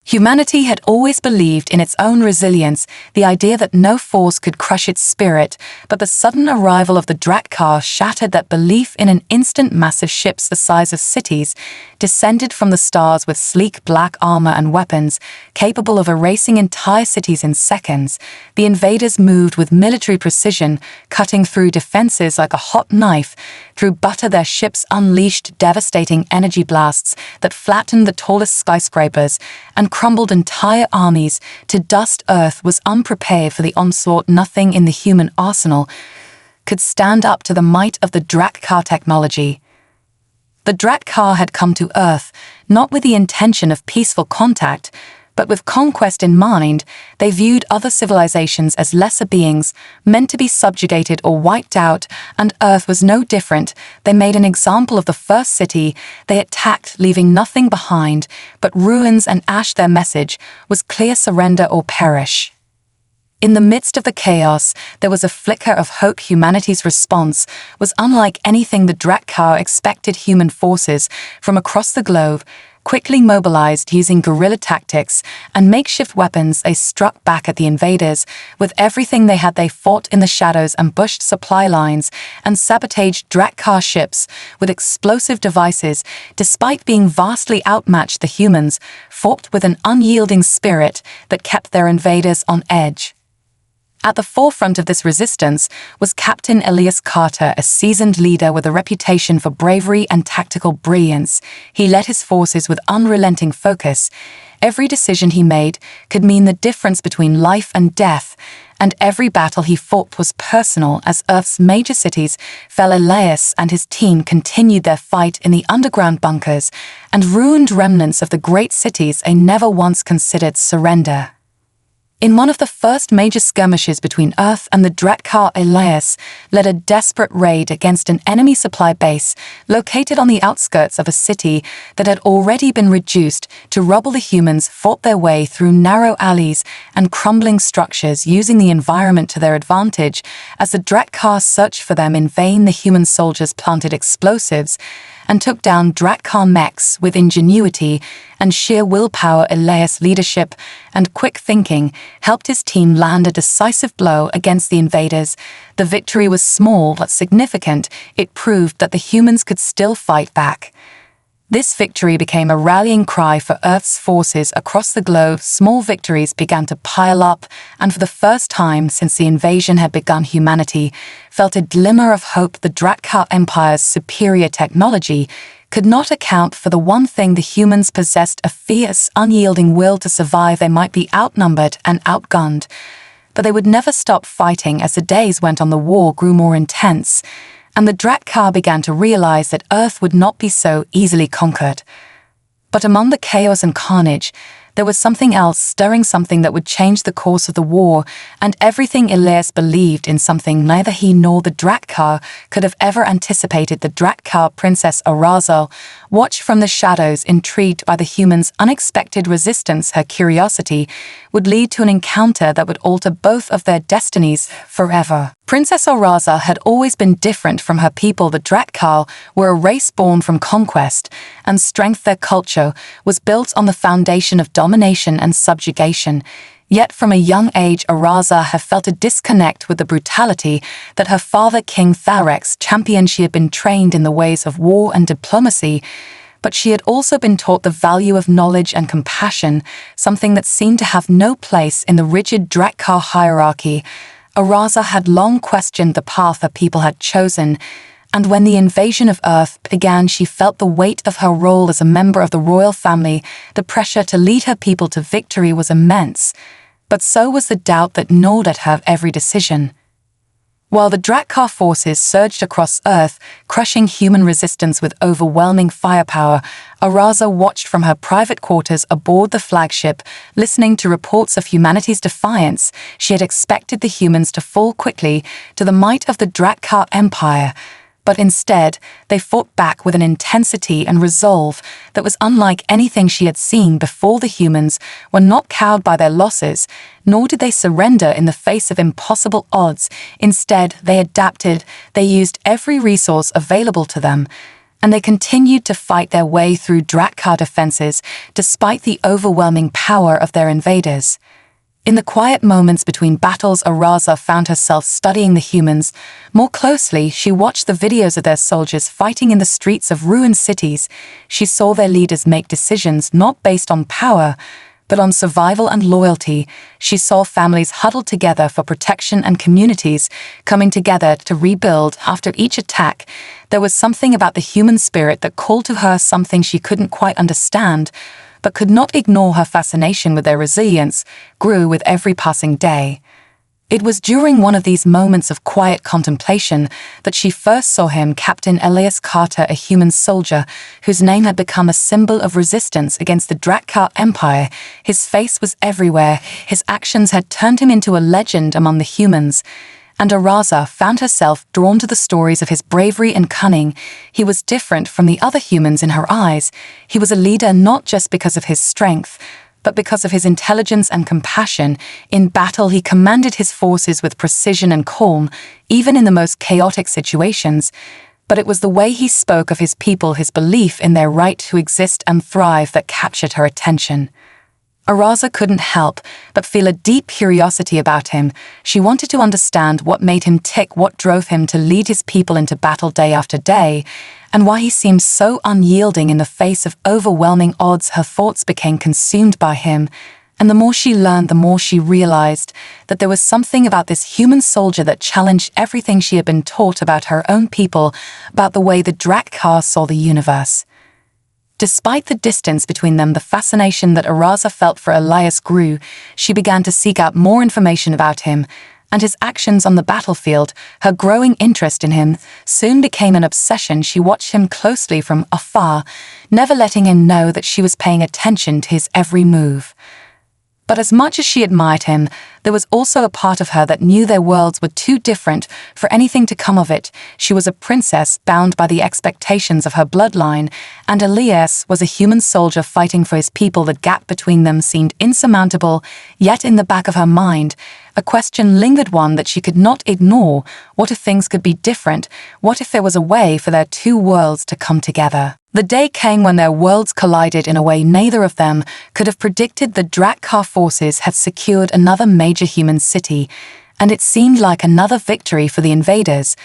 Humanity had always believed in its own resilience, the idea that no force could crush its spirit, but the sudden arrival of the Drakkar shattered that belief. In an instant, massive ships the size of cities descended from the stars with sleek black armor and weapons, capable of erasing entire cities in seconds. The invaders moved with military precision, cutting through defenses like a hot knife. Through butter, their ships unleashed devastating energy blasts that flattened the tallest skyscrapers and crumbled entire armies to dust. Earth was unprepared for the onslaught. Nothing in the human arsenal could stand up to the might of the Drakkar technology. The Drakkar had come to Earth not with the intention of peaceful contact, but with conquest in mind. They viewed other civilizations as lesser beings, meant to be subjugated or wiped out, and Earth was no different. They made an example of the first city they attacked, leaving nothing behind but ruins and ash. Their message was clear: surrender or perish. In the midst of the chaos, there was a flicker of hope. Humanity's response was unlike anything the Drakkar expected. Human forces from across the globe quickly mobilized. Using guerrilla tactics and makeshift weapons, they struck back at the invaders with everything they had. They fought in the shadows, ambushed supply lines, and sabotaged Drakkar ships with explosive devices. Despite being vastly outmatched, the humans fought with an unyielding spirit that kept their invaders on edge. At the forefront of this resistance was Captain Elias Carter, a seasoned leader with a reputation for bravery and tactical brilliance. He led his forces with unrelenting focus. Every decision he made could mean the difference between life and death, and every battle he fought was personal. As Earth's major cities fell, Elias and his team continued their fight in the underground bunkers and ruined remnants of the great cities they never once considered. Surrender. In one of the first major skirmishes between Earth and the Drakkar, Elias led a desperate raid against an enemy supply base located on the outskirts of a city that had already been reduced to rubble. The humans fought their way through narrow alleys and crumbling structures, using the environment to their advantage. As the Drakkar searched for them in vain, the human soldiers planted explosives and took down Drakkar mechs with ingenuity and sheer willpower. Elias' leadership and quick thinking helped his team land a decisive blow against the invaders. The victory was small but significant. It proved that the humans could still fight back. This victory became a rallying cry for Earth's forces across the globe. Small victories began to pile up, and for the first time since the invasion had begun, humanity felt a glimmer of hope. The Drakkar Empire's superior technology could not account for the one thing the humans possessed: a fierce, unyielding will to survive. They might be outnumbered and outgunned, but they would never stop fighting. As the days went on, the war grew more intense, and the Drakkar began to realize that Earth would not be so easily conquered. But among the chaos and carnage, there was something else stirring, something that would change the course of the war, and everything. Elias believed in something neither he nor the Drakkar could have ever anticipated. The Drakkar princess Arazal watched from the shadows, intrigued by the humans' unexpected resistance. Her curiosity would lead to an encounter that would alter both of their destinies forever. Princess Arazal had always been different from her people. The Drakkar were a race born from conquest and strength. Their culture was built on the foundation of domination and subjugation. Yet from a young age, Arazal had felt a disconnect with the brutality that her father, King Tharex, championed. She had been trained in the ways of war and diplomacy, but she had also been taught the value of knowledge and compassion, something that seemed to have no place in the rigid Drakkar hierarchy. Arazal had long questioned the path her people had chosen, and when the invasion of Earth began, she felt the weight of her role as a member of the royal family. The pressure to lead her people to victory was immense, but so was the doubt that gnawed at her every decision. While the Drakkar forces surged across Earth, crushing human resistance with overwhelming firepower, Arazal watched from her private quarters aboard the flagship, listening to reports of humanity's defiance. She had expected the humans to fall quickly to the might of the Drakkar Empire, but instead they fought back with an intensity and resolve that was unlike anything she had seen before. The humans were not cowed by their losses, nor did they surrender in the face of impossible odds. Instead, they adapted. They used every resource available to them, and they continued to fight their way through Drakkar defenses despite the overwhelming power of their invaders. In the quiet moments between battles, Araza found herself studying the humans. More closely, she watched the videos of their soldiers fighting in the streets of ruined cities. She saw their leaders make decisions not based on power, but on survival and loyalty. She saw families huddled together for protection and communities coming together to rebuild after each attack. There was something about the human spirit that called to her something she couldn't quite understand, but could not ignore. Her fascination with their resilience grew with every passing day. It was during one of these moments of quiet contemplation that she first saw him, Captain Elias Carter, a human soldier whose name had become a symbol of resistance against the Drakkar Empire. His face was everywhere. His actions had turned him into a legend among the humans. And Araza found herself drawn to the stories of his bravery and cunning. He was different from the other humans in her eyes. He was a leader not just because of his strength, but because of his intelligence and compassion. In battle, he commanded his forces with precision and calm, even in the most chaotic situations. But it was the way he spoke of his people, his belief in their right to exist and thrive, that captured her attention. Araza couldn't help but feel a deep curiosity about him. She wanted to understand what made him tick, what drove him to lead his people into battle day after day, and why he seemed so unyielding in the face of overwhelming odds. Her thoughts became consumed by him, and the more she learned, the more she realized that there was something about this human soldier that challenged everything she had been taught about her own people, about the way the Drakkar saw the universe. Despite the distance between them, the fascination that Araza felt for Elias grew. She began to seek out more information about him and his actions on the battlefield. Her growing interest in him soon became an obsession. She watched him closely from afar, never letting him know that she was paying attention to his every move. But as much as she admired him, there was also a part of her that knew their worlds were too different for anything to come of it. She was a princess bound by the expectations of her bloodline, and Elias was a human soldier fighting for his people. The gap between them seemed insurmountable, yet in the back of her mind, a question lingered, one that she could not ignore. What if things could be different? What if there was a way for their two worlds to come together? The day came when their worlds collided in a way neither of them could have predicted. The Drakkar forces had secured another major human city, and it seemed like another victory for the invaders.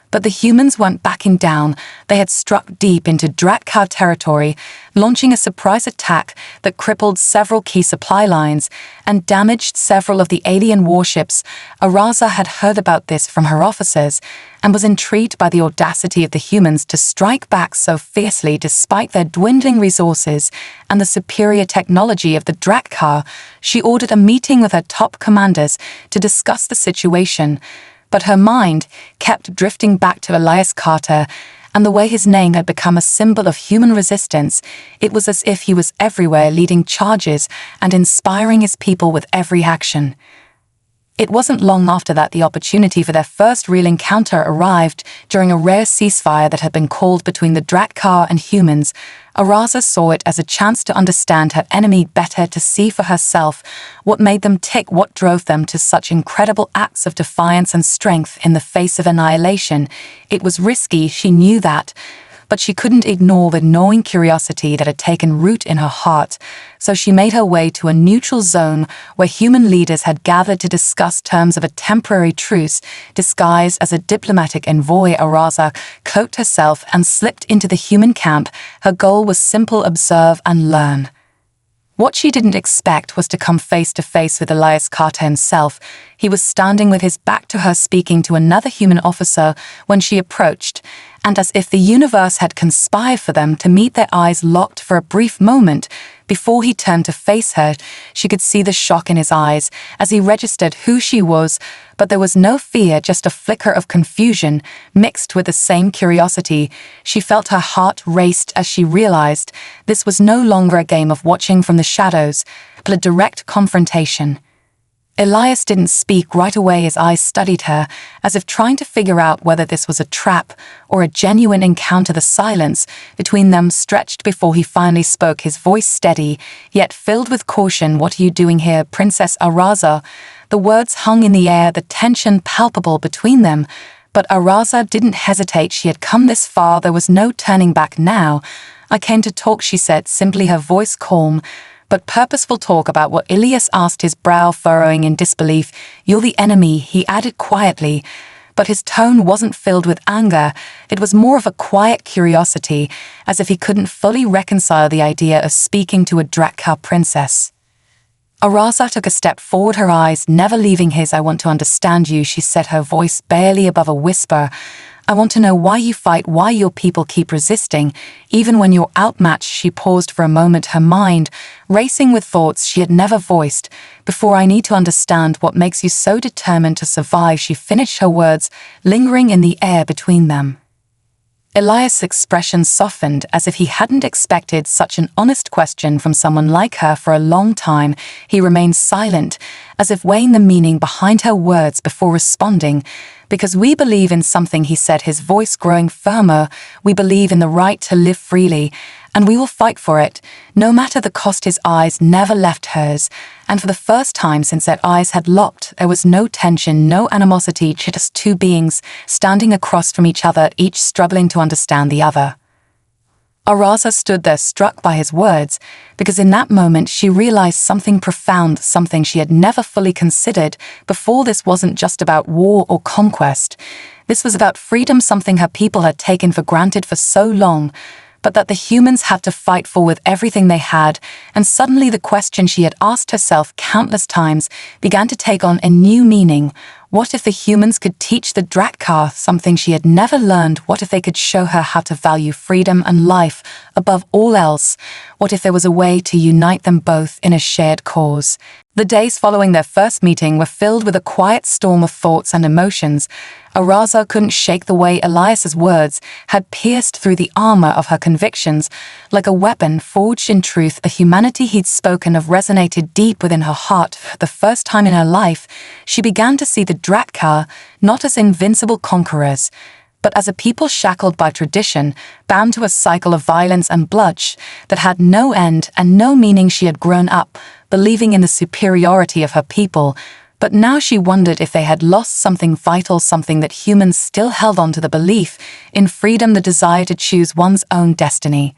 But the humans weren't backing down. They had struck deep into Drakkar territory, launching a surprise attack that crippled several key supply lines and damaged several of the alien warships. Araza had heard about this from her officers and was intrigued by the audacity of the humans to strike back so fiercely despite their dwindling resources and the superior technology of the Drakkar. She ordered a meeting with her top commanders to discuss the situation. But her mind kept drifting back to Elias Carter and the way his name had become a symbol of human resistance. It was as if he was everywhere, leading charges and inspiring his people with every action. It wasn't long after that the opportunity for their first real encounter arrived. During a rare ceasefire that had been called between the Drakkar and humans, Araza saw it as a chance to understand her enemy better, to see for herself what made them tick, what drove them to such incredible acts of defiance and strength in the face of annihilation. It was risky, she knew that, but she couldn't ignore the gnawing curiosity that had taken root in her heart. So she made her way to a neutral zone where human leaders had gathered to discuss terms of a temporary truce. Disguised as a diplomatic envoy, Araza cloaked herself and slipped into the human camp. Her goal was simple: observe and learn. What she didn't expect was to come face to face with Elias Carter himself. He was standing with his back to her, speaking to another human officer when she approached, and as if the universe had conspired for them to meet, their eyes locked for a brief moment. Before he turned to face her, she could see the shock in his eyes as he registered who she was, but there was no fear, just a flicker of confusion mixed with the same curiosity. She felt her heart raced as she realized this was no longer a game of watching from the shadows, but a direct confrontation. Elias didn't speak right away. His eyes studied her, as if trying to figure out whether this was a trap or a genuine encounter. The silence between them stretched before he finally spoke, his voice steady, yet filled with caution. "What are you doing here, Princess Araza?" The words hung in the air, the tension palpable between them. But Araza didn't hesitate. She had come this far. There was no turning back now. "I came to talk," she said, simply, her voice calm, but purposeful talk about what Ilias asked, his brow furrowing in disbelief. "You're the enemy," he added quietly. But his tone wasn't filled with anger. It was more of a quiet curiosity, as if he couldn't fully reconcile the idea of speaking to a Drakar princess. Araza took a step forward, her eyes never leaving his. "I want to understand you," she said, her voice barely above a whisper. "I want to know why you fight, why your people keep resisting, even when you're outmatched." She paused for a moment, her mind racing with thoughts she had never voiced. "Before, I need to understand what makes you so determined to survive," she finished, her words lingering in the air between them. Elias' expression softened, as if he hadn't expected such an honest question from someone like her. For a long time, he remained silent, as if weighing the meaning behind her words before responding. "Because we believe in something," he said, his voice growing firmer. "We believe in the right to live freely, and we will fight for it, no matter the cost." His eyes never left hers, and for the first time since their eyes had locked, there was no tension, no animosity, just two beings standing across from each other, each struggling to understand the other. Araza stood there, struck by his words, because in that moment she realized something profound, something she had never fully considered before. This wasn't just about war or conquest. This was about freedom, something her people had taken for granted for so long, but that the humans had to fight for with everything they had. And suddenly the question she had asked herself countless times began to take on a new meaning. What if the humans could teach the Drakar something she had never learned? What if they could show her how to value freedom and life above all else? What if there was a way to unite them both in a shared cause? The days following their first meeting were filled with a quiet storm of thoughts and emotions. Araza couldn't shake the way Elias's words had pierced through the armor of her convictions. Like a weapon forged in truth, the humanity he'd spoken of resonated deep within her heart. For the first time in her life, she began to see the Drakar not as invincible conquerors, but as a people shackled by tradition, bound to a cycle of violence and bloodshed that had no end and no meaning. She had grown up believing in the superiority of her people, but now she wondered if they had lost something vital, something that humans still held on to: the belief in freedom, the desire to choose one's own destiny.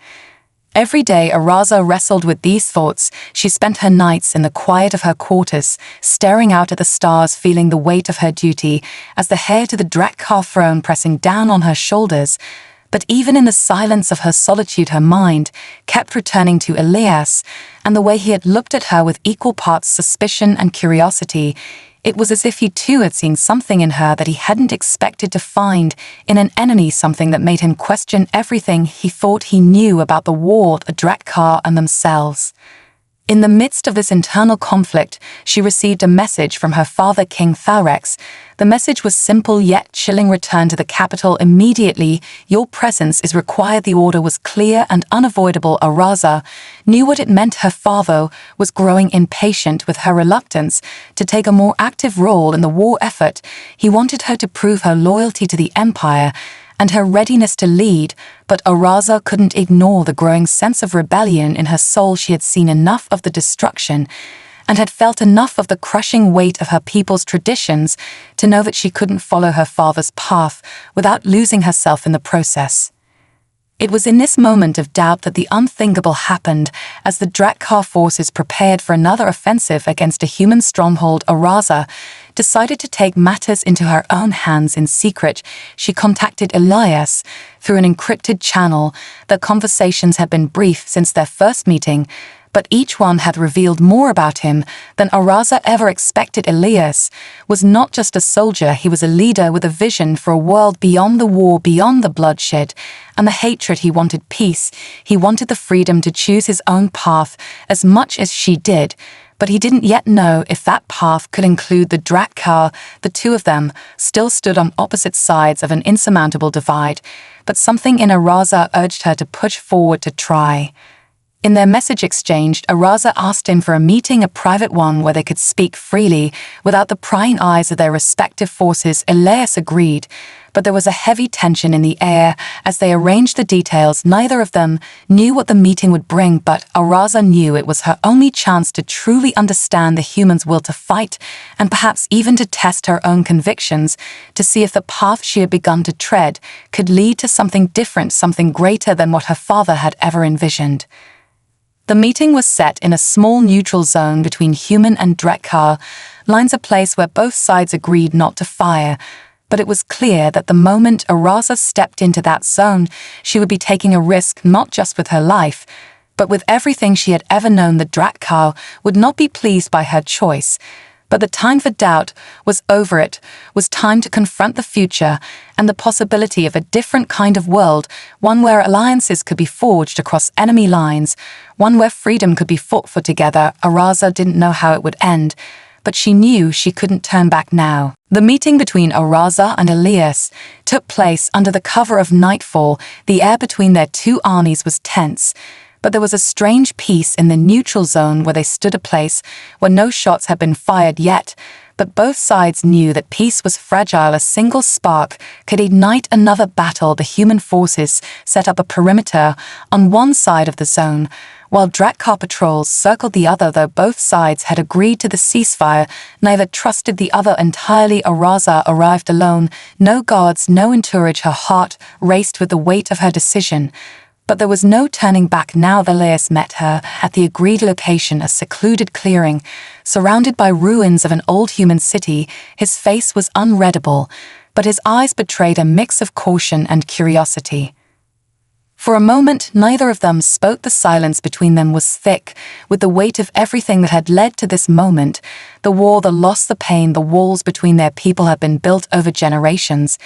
Every day Araza wrestled with these thoughts. She spent her nights in the quiet of her quarters, staring out at the stars, feeling the weight of her duty as the heir to the Drakar throne pressing down on her shoulders. But even in the silence of her solitude, her mind kept returning to Elias and the way he had looked at her with equal parts suspicion and curiosity. It was as if he too had seen something in her that he hadn't expected to find in an enemy, something that made him question everything he thought he knew about the war, the Drakar and themselves. In the midst of this internal conflict, she received a message from her father, King Tharex. The message was simple yet chilling: "Return to the capital immediately. Your presence is required." The order was clear and unavoidable. Araza knew what it meant. Her father was growing impatient with her reluctance to take a more active role in the war effort. He wanted her to prove her loyalty to the Empire and her readiness to lead, but Araza couldn't ignore the growing sense of rebellion in her soul. She had seen enough of the destruction and had felt enough of the crushing weight of her people's traditions to know that she couldn't follow her father's path without losing herself in the process. It was in this moment of doubt that the unthinkable happened. As the Drakar forces prepared for another offensive against a human stronghold, Araza decided to take matters into her own hands. In secret, she contacted Elias through an encrypted channel. Their conversations had been brief since their first meeting, but each one had revealed more about him than Araza ever expected. Elias was not just a soldier, he was a leader with a vision for a world beyond the war, beyond the bloodshed and the hatred. He wanted peace, he wanted the freedom to choose his own path as much as she did, but he didn't yet know if that path could include the Drakar. The two of them still stood on opposite sides of an insurmountable divide, but something in Araza urged her to push forward, to try. In their message exchange, Araza asked him for a meeting, a private one where they could speak freely, without the prying eyes of their respective forces. Elias agreed, but there was a heavy tension in the air. As they arranged the details, neither of them knew what the meeting would bring, but Araza knew it was her only chance to truly understand the human's will to fight, and perhaps even to test her own convictions, to see if the path she had begun to tread could lead to something different, something greater than what her father had ever envisioned. The meeting was set in a small neutral zone between human and Drek'ar, lines a place where both sides agreed not to fire, but it was clear that the moment Araza stepped into that zone, she would be taking a risk not just with her life, but with everything she had ever known. The Drek'ar would not be pleased by her choice, but the time for doubt was over. It was time to confront the future and the possibility of a different kind of world, one where alliances could be forged across enemy lines, one where freedom could be fought for together. Araza didn't know how it would end, but she knew she couldn't turn back now. The meeting between Araza and Elias took place under the cover of nightfall. The air between their two armies was tense, but there was a strange peace in the neutral zone where they stood, a place where no shots had been fired yet, but both sides knew that peace was fragile. A single spark could ignite another battle. The human forces set up a perimeter on one side of the zone, while Drek'ar patrols circled the other. Though both sides had agreed to the ceasefire, neither trusted the other entirely. Araza arrived alone, no guards, no entourage. Her heart raced with the weight of her decision. But there was no turning back now. Elias met her at the agreed location, a secluded clearing, surrounded by ruins of an old human city. His face was unreadable, but his eyes betrayed a mix of caution and curiosity. For a moment, neither of them spoke. The silence between them was thick with the weight of everything that had led to this moment. The war, the loss, the pain. The walls between their people had been built over generations,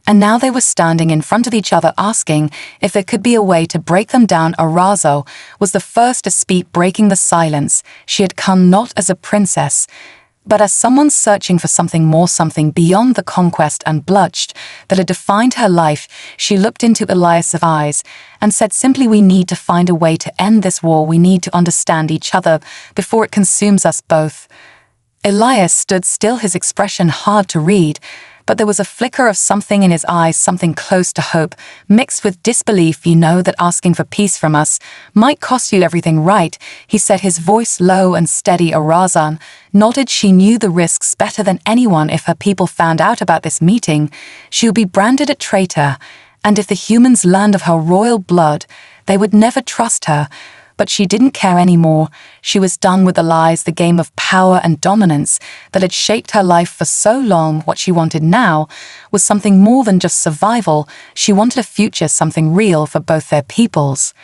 and now they were standing in front of each other, asking if there could be a way to break them down. Araza was the first to speak, breaking the silence. She had come not as a princess, but as someone searching for something more, something beyond the conquest and bloodshed that had defined her life. She looked into Elias' eyes and said simply, "We need to find a way to end this war. We need to understand each other before it consumes us both." Elias stood still, his expression hard to read, but there was a flicker of something in his eyes, something close to hope, mixed with disbelief. "You know that asking for peace from us might cost you everything, right?" he said, his voice low and steady. Araza nodded. She knew the risks better than anyone. If her people found out about this meeting, she would be branded a traitor, and if the humans learned of her royal blood, they would never trust her. But she didn't care anymore. She was done with the lies, the game of power and dominance that had shaped her life for so long. What she wanted now was something more than just survival. She wanted a future, something real for both their peoples.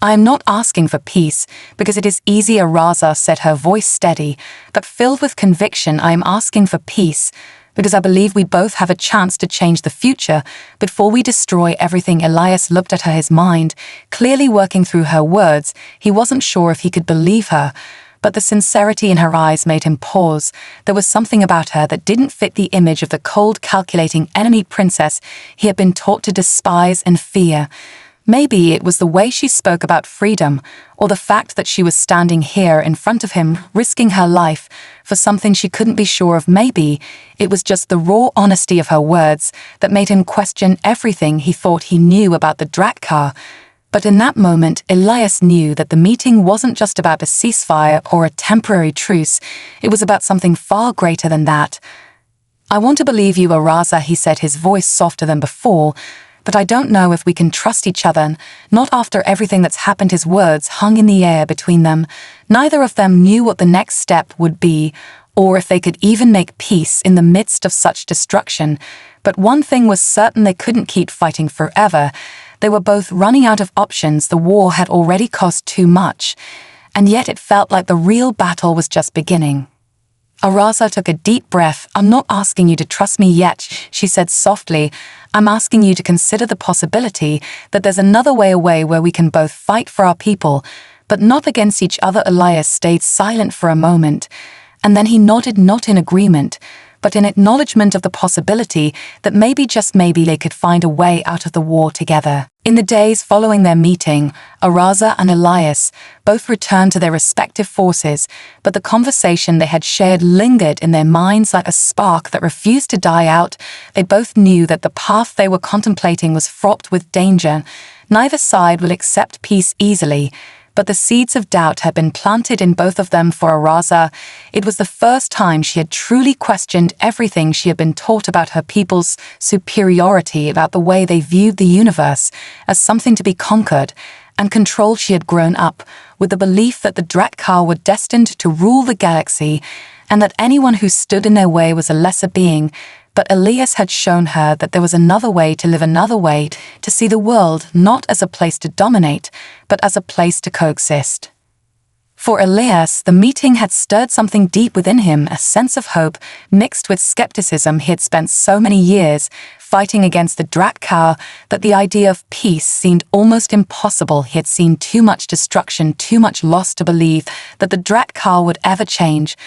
"I am not asking for peace because it is easy," Araza said, her voice steady but filled with conviction. "I am asking for peace because I believe we both have a chance to change the future before we destroy everything." Elias looked at her, his mind clearly working through her words. He wasn't sure if he could believe her, but the sincerity in her eyes made him pause. There was something about her that didn't fit the image of the cold, calculating enemy princess he had been taught to despise and fear. Maybe it was the way she spoke about freedom, or the fact that she was standing here in front of him, risking her life for something she couldn't be sure of. Maybe it was just the raw honesty of her words that made him question everything he thought he knew about the Drek'ar. But in that moment, Elias knew that the meeting wasn't just about a ceasefire or a temporary truce. It was about something far greater than that. "I want to believe you, Araza," he said, his voice softer than before, "but I don't know if we can trust each other, not after everything that's happened." His words hung in the air between them. Neither of them knew what the next step would be, or if they could even make peace in the midst of such destruction. But one thing was certain: they couldn't keep fighting forever. They were both running out of options. The war had already cost too much, and yet it felt like the real battle was just beginning. Araza took a deep breath. "I'm not asking you to trust me yet," she said softly. "I'm asking you to consider the possibility that there's another way, a way where we can both fight for our people, but not against each other." Elias stayed silent for a moment, and then he nodded, not in agreement, but in acknowledgement of the possibility that maybe, just maybe, they could find a way out of the war together. In the days following their meeting, Araza and Elias both returned to their respective forces, but the conversation they had shared lingered in their minds like a spark that refused to die out. They both knew that the path they were contemplating was fraught with danger. Neither side would accept peace easily, but the seeds of doubt had been planted in both of them. For Araza, it was the first time she had truly questioned everything she had been taught about her people's superiority, about the way they viewed the universe as something to be conquered and controlled. She had grown up with the belief that the Drakar were destined to rule the galaxy and that anyone who stood in their way was a lesser being. But Elias had shown her that there was another way to live, another way to see the world, not as a place to dominate, but as a place to coexist. For Elias, the meeting had stirred something deep within him, a sense of hope mixed with skepticism. He had spent so many years fighting against the Drakar that the idea of peace seemed almost impossible. He had seen too much destruction, too much loss to believe that the Drakar would ever change.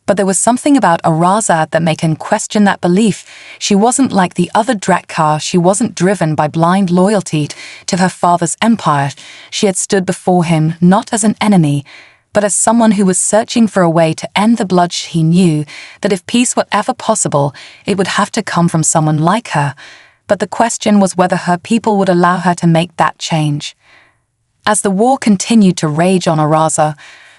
But there was something about Araza that made him question that belief. She wasn't like the other Drakar. She wasn't driven by blind loyalty to her father's empire. She had stood before him not as an enemy, but as someone who was searching for a way to end the bloodshed. He knew that if peace were ever possible, it would have to come from someone like her. But the question was whether her people would allow her to make that change. As the war continued to rage on, Araza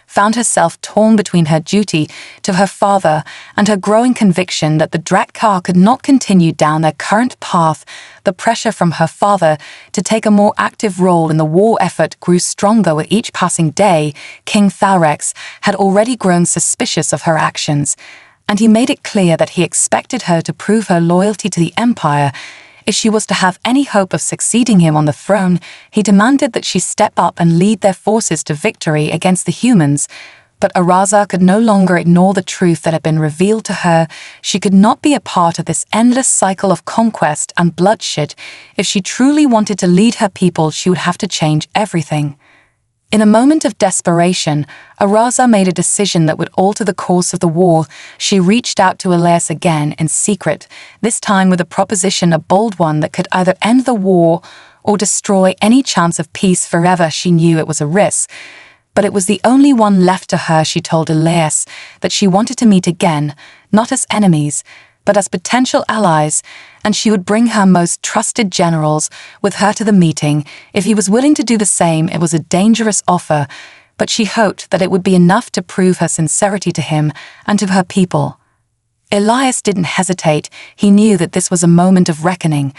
found herself torn between her duty to her father and her growing conviction that the Drakar could not continue down their current path. The pressure from her father to take a more active role in the war effort grew stronger with each passing day. King Thalrex had already grown suspicious of her actions, and he made it clear that he expected her to prove her loyalty to the Empire. If she was to have any hope of succeeding him on the throne, he demanded that she step up and lead their forces to victory against the humans. But Araza could no longer ignore the truth that had been revealed to her. She could not be a part of this endless cycle of conquest and bloodshed. If she truly wanted to lead her people, she would have to change everything. In a moment of desperation, Araza made a decision that would alter the course of the war. She reached out to Elias again in secret, this time with a proposition, a bold one that could either end the war or destroy any chance of peace forever. She knew it was a risk, but it was the only one left to her. She told Elias that she wanted to meet again, not as enemies, but as potential allies, and she would bring her most trusted generals with her to the meeting. If he was willing to do the same, it was a dangerous offer, but she hoped that it would be enough to prove her sincerity to him and to her people. Elias didn't hesitate. He knew that this was a moment of reckoning,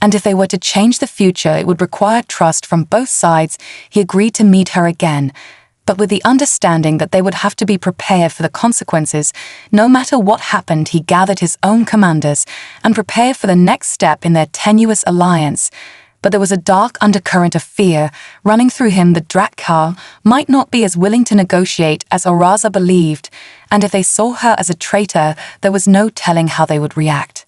and if they were to change the future, it would require trust from both sides. He agreed to meet her again, but with the understanding that they would have to be prepared for the consequences. No matter what happened, he gathered his own commanders and prepared for the next step in their tenuous alliance. But there was a dark undercurrent of fear running through him. The Drakar might not be as willing to negotiate as Araza believed, and if they saw her as a traitor, there was no telling how they would react.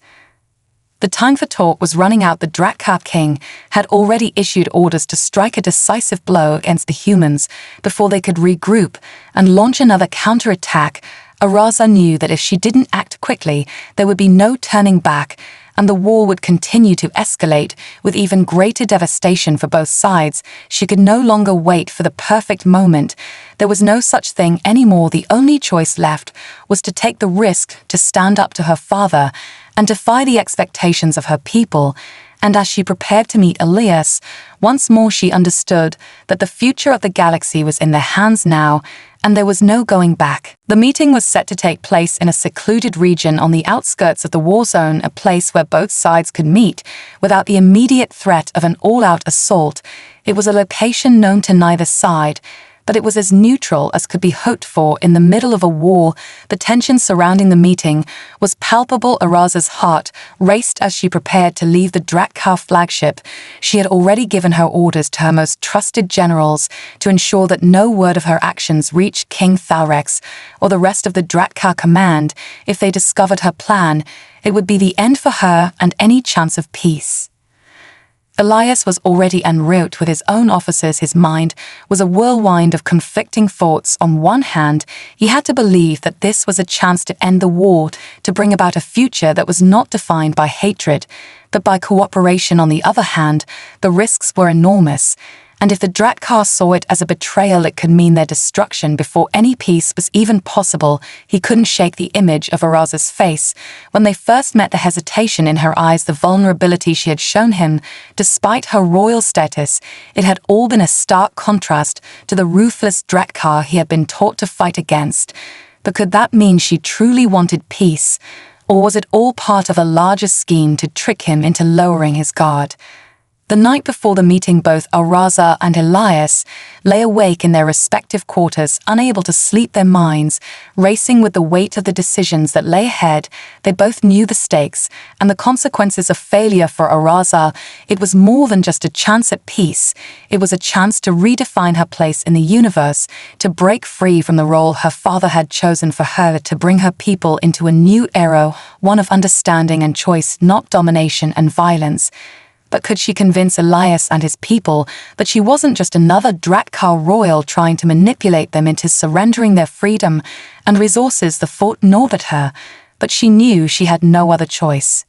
The time for talk was running out. The Drakar king had already issued orders to strike a decisive blow against the humans before they could regroup and launch another counterattack. Araza knew that if she didn't act quickly, there would be no turning back, and the war would continue to escalate with even greater devastation for both sides. She could no longer wait for the perfect moment. There was no such thing anymore. The only choice left was to take the risk, to stand up to her father and defy the expectations of her people. And as she prepared to meet Elias, once more she understood that the future of the galaxy was in their hands now, and there was no going back. The meeting was set to take place in a secluded region on the outskirts of the war zone, a place where both sides could meet without the immediate threat of an all-out assault. It was a location known to neither side, but it was as neutral as could be hoped for in the middle of a war. The tension surrounding the meeting was palpable. Araza's heart raced as she prepared to leave the Drakar flagship. She had already given her orders to her most trusted generals to ensure that no word of her actions reached King Thalrex or the rest of the Drakar command. If they discovered her plan, it would be the end for her and any chance of peace. Elias was already en route with his own officers. His mind was a whirlwind of conflicting thoughts. On one hand, he had to believe that this was a chance to end the war, to bring about a future that was not defined by hatred, but by cooperation. On the other hand, the risks were enormous, and if the Drakkar saw it as a betrayal, it could mean their destruction before any peace was even possible. He couldn't shake the image of Araza's face. When they first met, the hesitation in her eyes, the vulnerability she had shown him, despite her royal status, it had all been a stark contrast to the ruthless Drakkar he had been taught to fight against. But could that mean she truly wanted peace? Or was it all part of a larger scheme to trick him into lowering his guard? The night before the meeting, both Araza and Elias lay awake in their respective quarters, unable to sleep, their minds racing with the weight of the decisions that lay ahead. They both knew the stakes and the consequences of failure. For Araza, it was more than just a chance at peace. It was a chance to redefine her place in the universe, to break free from the role her father had chosen for her, to bring her people into a new era, one of understanding and choice, not domination and violence. But could she convince Elias and his people that she wasn't just another Drakkar royal trying to manipulate them into surrendering their freedom and resources? The thought gnawed at her, but she knew she had no other choice.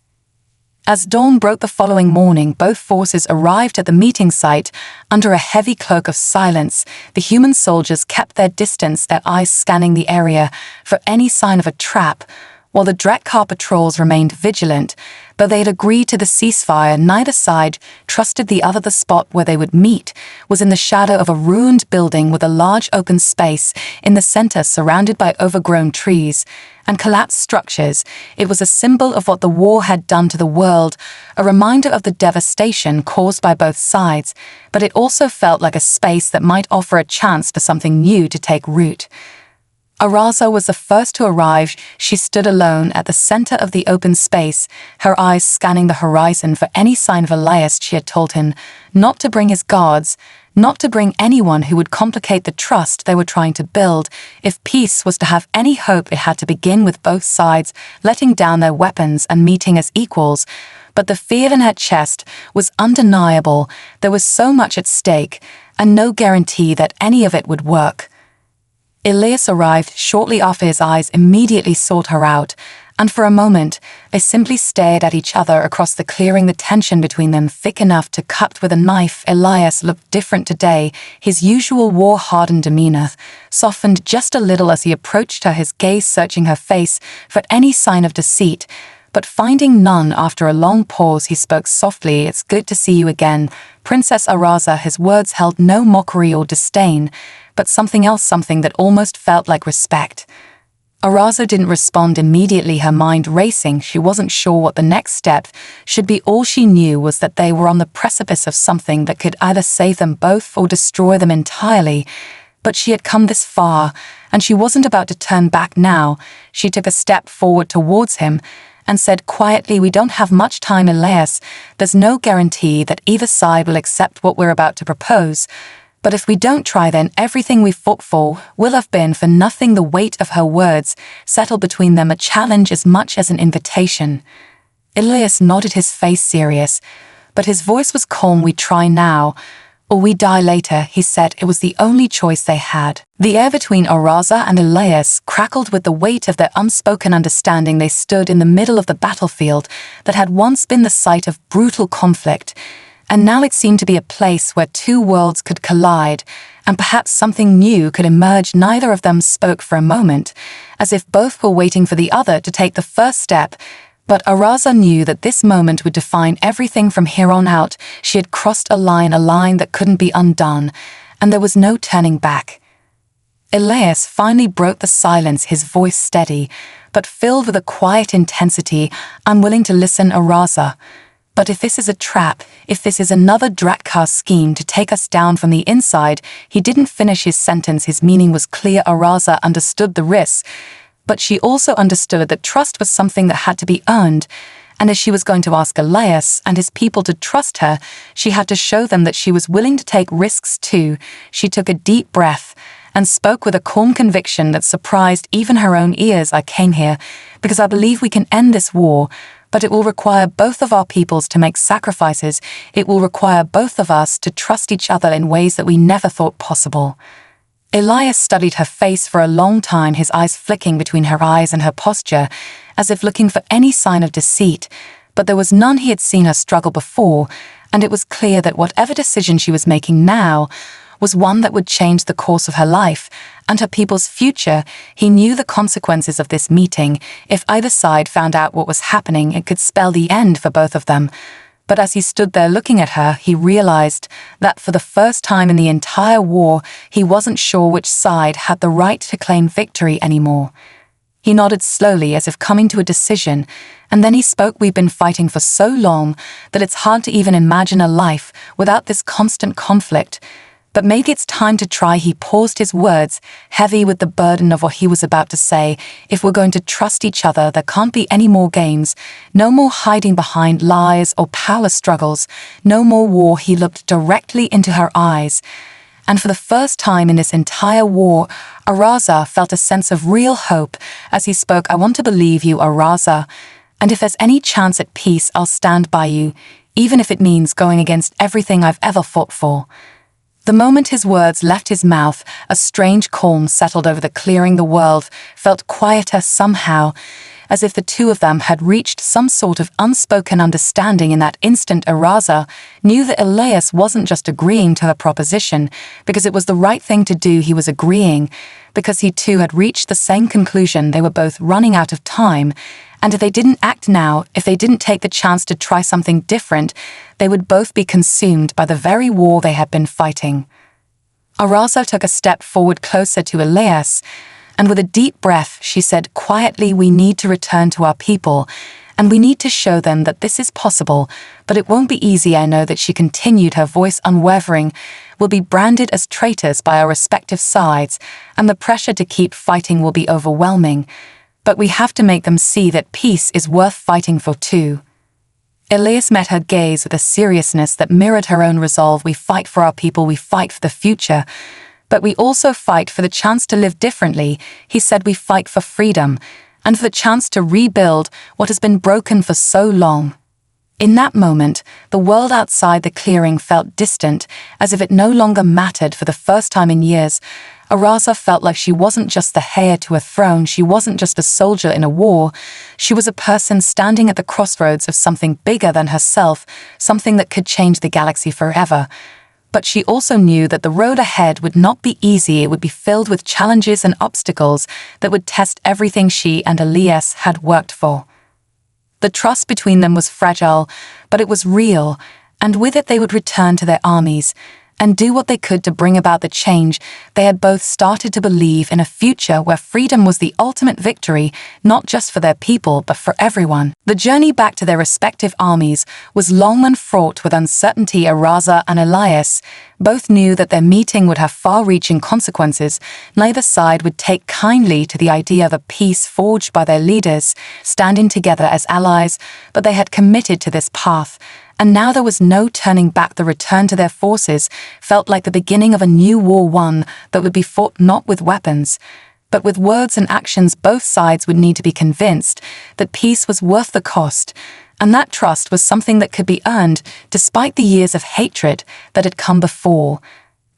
As dawn broke the following morning, both forces arrived at the meeting site under a heavy cloak of silence. The human soldiers kept their distance, their eyes scanning the area for any sign of a trap, while the Drakkar patrols remained vigilant. Though they had agreed to the ceasefire, neither side trusted the other. The spot where they would meet was in the shadow of a ruined building with a large open space in the center, surrounded by overgrown trees and collapsed structures. It was a symbol of what the war had done to the world, a reminder of the devastation caused by both sides, but it also felt like a space that might offer a chance for something new to take root. Araza was the first to arrive. She stood alone at the center of the open space, her eyes scanning the horizon for any sign of Elias. She had told him not to bring his guards, not to bring anyone who would complicate the trust they were trying to build. If peace was to have any hope, it had to begin with both sides letting down their weapons and meeting as equals. But the fear in her chest was undeniable. There was so much at stake, and no guarantee that any of it would work. Elias arrived shortly after. His eyes immediately sought her out, and for a moment they simply stared at each other across the clearing, the tension between them thick enough to cut with a knife. Elias looked different today. His usual war-hardened demeanor softened just a little as he approached her, his gaze searching her face for any sign of deceit. But finding none, after a long pause, he spoke softly. "It's good to see you again, Princess Araza." His words held no mockery or disdain, but something else, something that almost felt like respect. Araza didn't respond immediately, her mind racing. She wasn't sure what the next step should be. All she knew was that they were on the precipice of something that could either save them both or destroy them entirely. But she had come this far, and she wasn't about to turn back now. She took a step forward towards him and said quietly, "We don't have much time, Elias. There's no guarantee that either side will accept what we're about to propose. But if we don't try, then everything we fought for will have been for nothing." The weight of her words settled between them, a challenge as much as an invitation. Elias nodded, his face serious, but his voice was calm. "We try now, or we die later," he said. It was the only choice they had. The air between Araza and Elias crackled with the weight of their unspoken understanding. They stood in the middle of the battlefield that had once been the site of brutal conflict, and now it seemed to be a place where two worlds could collide, and perhaps something new could emerge. Neither of them spoke for a moment, as if both were waiting for the other to take the first step. But Araza knew that this moment would define everything from here on out. She had crossed a line that couldn't be undone, and there was no turning back. Elias finally broke the silence, his voice steady, but filled with a quiet intensity. "Unwilling to listen, Araza. But if this is a trap, if this is another Drakkar scheme to take us down from the inside..." He didn't finish his sentence. His meaning was clear. Araza understood the risks, but she also understood that trust was something that had to be earned, and if she was going to ask Elias and his people to trust her, she had to show them that she was willing to take risks too. She took a deep breath and spoke with a calm conviction that surprised even her own ears. "I came here because I believe we can end this war, but it will require both of our peoples to make sacrifices. It will require both of us to trust each other in ways that we never thought possible." Elias studied her face for a long time, his eyes flicking between her eyes and her posture, as if looking for any sign of deceit, but there was none. He had seen her struggle before, and it was clear that whatever decision she was making now was one that would change the course of her life and her people's future. He knew the consequences of this meeting. If either side found out what was happening, it could spell the end for both of them. But as he stood there looking at her, he realized that for the first time in the entire war, he wasn't sure which side had the right to claim victory anymore. He nodded slowly as if coming to a decision, and then he spoke. "We've been fighting for so long that it's hard to even imagine a life without this constant conflict. But maybe it's time to try." He paused, his words heavy with the burden of what he was about to say. "If we're going to trust each other, there can't be any more games, no more hiding behind lies or power struggles, no more war." He looked directly into her eyes, and for the first time in this entire war, Araza felt a sense of real hope as he spoke. "I want to believe you, Araza, and if there's any chance at peace, I'll stand by you, even if it means going against everything I've ever fought for." The moment his words left his mouth, a strange calm settled over the clearing. The world felt quieter somehow, as if the two of them had reached some sort of unspoken understanding. In that instant, Araza knew that Elias wasn't just agreeing to her proposition because it was the right thing to do. He was agreeing because he too had reached the same conclusion. They were both running out of time, and if they didn't act now, if they didn't take the chance to try something different, they would both be consumed by the very war they had been fighting. Araza took a step forward closer to Elias, and with a deep breath, she said quietly, "We need to return to our people, and we need to show them that this is possible, but it won't be easy. I know that," she continued, her voice unwavering. "We'll be branded as traitors by our respective sides, and the pressure to keep fighting will be overwhelming. But we have to make them see that peace is worth fighting for too." Elias met her gaze with a seriousness that mirrored her own resolve. "We fight for our people, we fight for the future, but we also fight for the chance to live differently." He said, "We fight for freedom, and for the chance to rebuild what has been broken for so long." In that moment, the world outside the clearing felt distant, as if it no longer mattered. For the first time in years, Araza felt like she wasn't just the heir to a throne, she wasn't just a soldier in a war, she was a person standing at the crossroads of something bigger than herself, something that could change the galaxy forever. But she also knew that the road ahead would not be easy. It would be filled with challenges and obstacles that would test everything she and Elias had worked for. The trust between them was fragile, but it was real, and with it they would return to their armies and do what they could to bring about the change. They had both started to believe in a future where freedom was the ultimate victory, not just for their people, but for everyone. The journey back to their respective armies was long and fraught with uncertainty. Araza and Elias both knew that their meeting would have far-reaching consequences. Neither side would take kindly to the idea of a peace forged by their leaders, standing together as allies, but they had committed to this path. And now there was no turning back. The return to their forces felt like the beginning of a new war, one that would be fought not with weapons, but with words and actions. Both sides would need to be convinced that peace was worth the cost, and that trust was something that could be earned despite the years of hatred that had come before.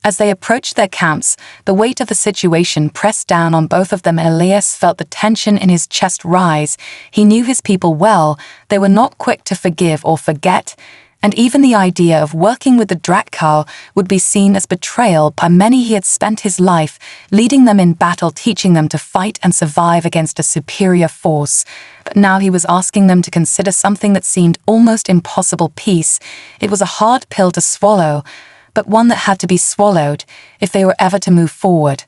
As they approached their camps, the weight of the situation pressed down on both of them. Elias felt the tension in his chest rise. He knew his people well. They were not quick to forgive or forget, and even the idea of working with the Drakar would be seen as betrayal by many. He had spent his life leading them in battle, teaching them to fight and survive against a superior force. But now he was asking them to consider something that seemed almost impossible: peace. It was a hard pill to swallow, but one that had to be swallowed if they were ever to move forward.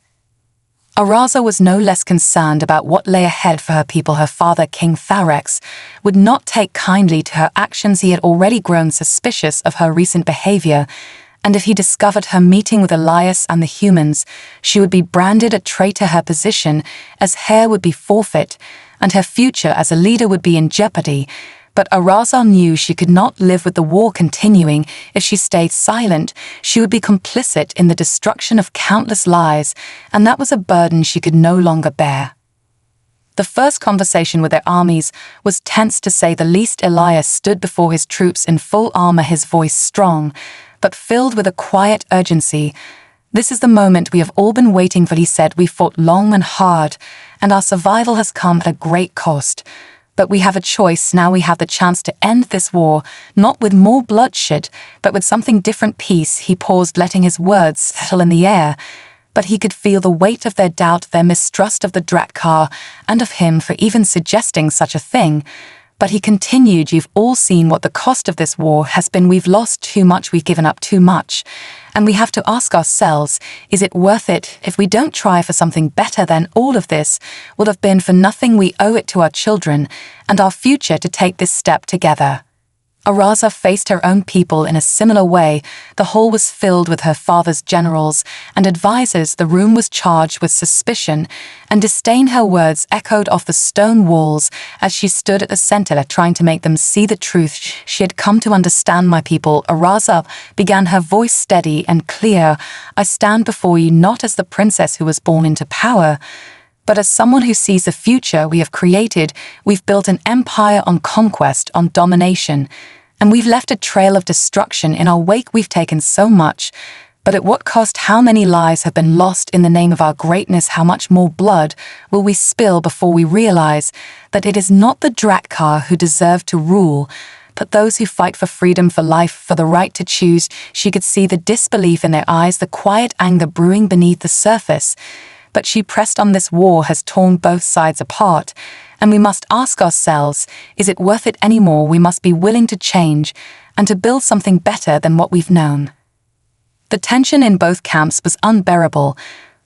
Araza was no less concerned about what lay ahead for her people. Her father, King Tharex, would not take kindly to her actions. He had already grown suspicious of her recent behavior, and if he discovered her meeting with Elias and the humans, she would be branded a traitor. Her position as heir would be forfeit, and her future as a leader would be in jeopardy. But Araza knew she could not live with the war continuing. If she stayed silent, she would be complicit in the destruction of countless lives, and that was a burden she could no longer bear. The first conversation with their armies was tense to say the least. Elias stood before his troops in full armor, his voice strong, but filled with a quiet urgency. "This is the moment we have all been waiting for," he said. "We fought long and hard, and our survival has come at a great cost. But we have a choice now. We have the chance to end this war, not with more bloodshed, but with something different. Peace." He paused, letting his words settle in the air. But he could feel the weight of their doubt, their mistrust of the Drakkar, and of him for even suggesting such a thing. But he continued, "You've all seen what the cost of this war has been. We've lost too much, we've given up too much. And we have to ask ourselves, is it worth it? If we don't try for something better, then all of this will have been for nothing. We owe it to our children and our future to take this step together." Araza faced her own people in a similar way. The hall was filled with her father's generals and advisors. The room was charged with suspicion and disdain. Her words echoed off the stone walls as she stood at the center, trying to make them see the truth. She had come to understand. "My people," Araza began, her voice steady and clear, "I stand before you not as the princess who was born into power, but as someone who sees the future we have created. We've built an empire on conquest, on domination, and we've left a trail of destruction in our wake. We've taken so much, but at what cost? How many lives have been lost in the name of our greatness? How much more blood will we spill before we realize that it is not the Drakkar who deserve to rule, but those who fight for freedom, for life, for the right to choose?" She could see the disbelief in their eyes, the quiet anger brewing beneath the surface. But she pressed on. "This war has torn both sides apart, and we must ask ourselves, is it worth it anymore? We must be willing to change and to build something better than what we've known." The tension in both camps was unbearable,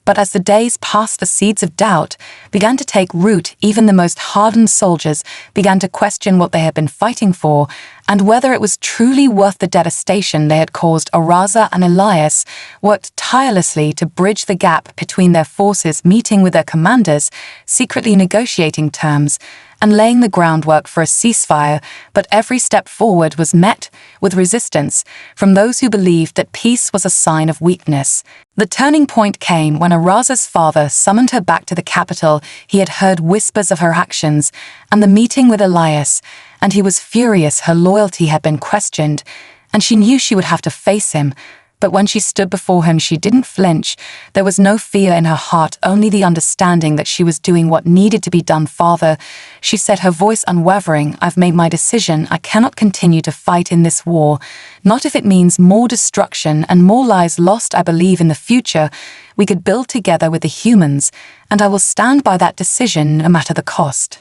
but as the days passed, the seeds of doubt began to take root. Even the most hardened soldiers began to question what they had been fighting for and whether it was truly worth the devastation they had caused. Araza and Elias worked tirelessly to bridge the gap between their forces, meeting with their commanders, secretly negotiating terms, and laying the groundwork for a ceasefire. But every step forward was met with resistance from those who believed that peace was a sign of weakness. The turning point came when Araza's father summoned her back to the capital. He had heard whispers of her actions and the meeting with Elias, and he was furious. Her loyalty had been questioned, and she knew she would have to face him. But when she stood before him, she didn't flinch. There was no fear in her heart, only the understanding that she was doing what needed to be done. "Father," she said, her voice unwavering, "I've made my decision. I cannot continue to fight in this war, not if it means more destruction and more lives lost. I believe in the future we could build together with the humans, and I will stand by that decision no matter the cost."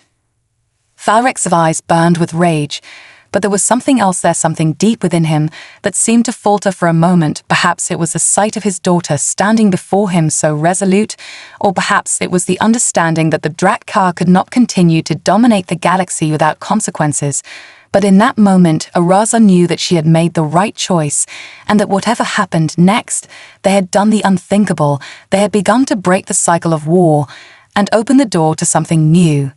Thalrek's eyes burned with rage, but there was something else there, something deep within him that seemed to falter for a moment. Perhaps it was the sight of his daughter standing before him so resolute, or perhaps it was the understanding that the Drakkar could not continue to dominate the galaxy without consequences. But in that moment, Araza knew that she had made the right choice, and that whatever happened next, they had done the unthinkable. They had begun to break the cycle of war and open the door to something new.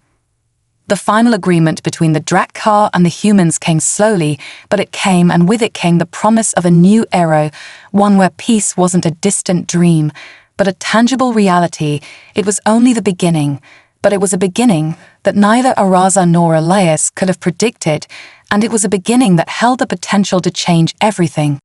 The final agreement between the Drakkar and the humans came slowly, but it came, and with it came the promise of a new era, one where peace wasn't a distant dream, but a tangible reality. It was only the beginning, but it was a beginning that neither Araza nor Elias could have predicted, and it was a beginning that held the potential to change everything.